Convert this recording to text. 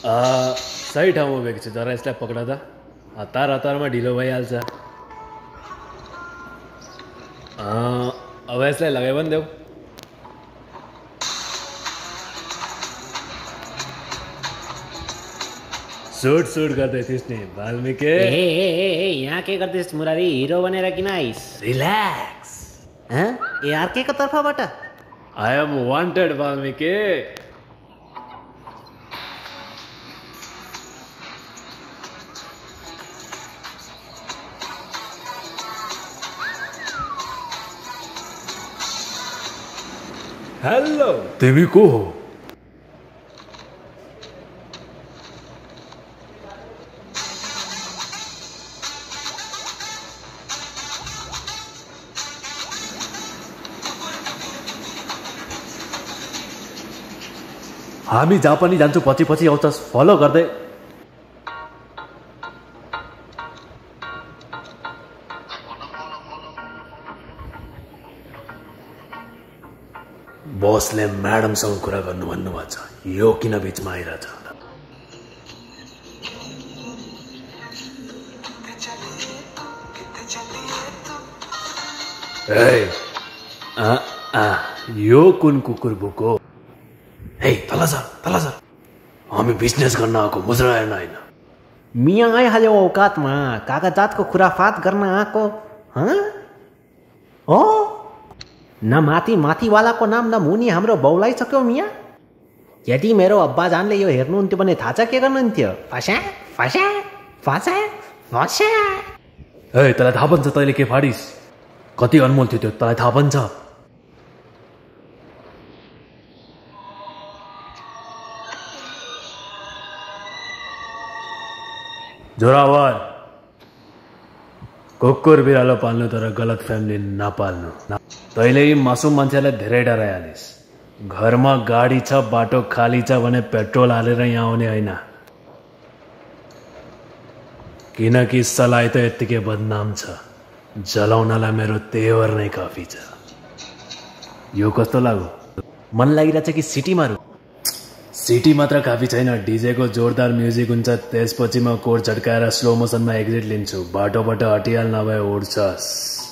सही ठाउँमा उभिएको छु, जरा यसलाई पक्रा त। हतार हतारमा ढिलो भइहाल्छ। अब यसलाई लगाइ पनि देऊ। सुट गर्दै थिइस् नि वाल्मीकि। यहाँ के गर्दैछ मुरारी? हिरो बनेर किन आइस? रिल्याक्स। ए अर्केको तर्फबाट? I am wanted Valmiki. Hello, तिमी को हो? हामी जहाँ पनि जान्छौँ पछि पछि आउँछस्, फलो गर्दै। बसले म्याडमसँग कुरा गर्नु भन्नुभएको छ, यो किन बिचमा आइरहेछ? यो कुन कुकुर भुको? तल छ। हामी बिजनेस गर्न आएको, मुजरा हेर्न होइन। मियाँ आइहाल्यो औकातमा, कागजातको खुराफात गर्न आएको। हो न माथीवालाको नाम न मुनि हाम्रो बाउलाई सक्यो मियाँ। यदि मेरो अब्बाजानले यो हेर्नुहुन्थ्यो भने थाहा छ के गर्नुहुन्थ्यो? तँलाई थाहा पनि छ तैँले के फाडिस्? कति अनमोल थियो त्यो, तँलाई थाहा पनि छ? जोरावर, कुकुर बिरालो पाल्नु तर गलत फ्यामिली नपाल्नु। तैँले यी मासुम मान्छेलाई धेरै डराइहालिस्। घरमा गाडी छ, बाटो खाली छ भने पेट्रोल हालेर यहाँ आउने होइन, किनकि सलाई त यत्तिकै बदनाम छ। जलाउनलाई मेरो तेवर नै काफी छ। यो कस्तो लाग्यो? मन लागिरहेछ कि सिटी मारु? सिटी मात्र काफी छैन, डिजेको जोरदार म्युजिक हुन्छ, त्यसपछि म कोड झट्काएर स्लो मोसनमा एक्जिट लिन्छु। बाटोबाट हटिहाल, नभए उड्छस्।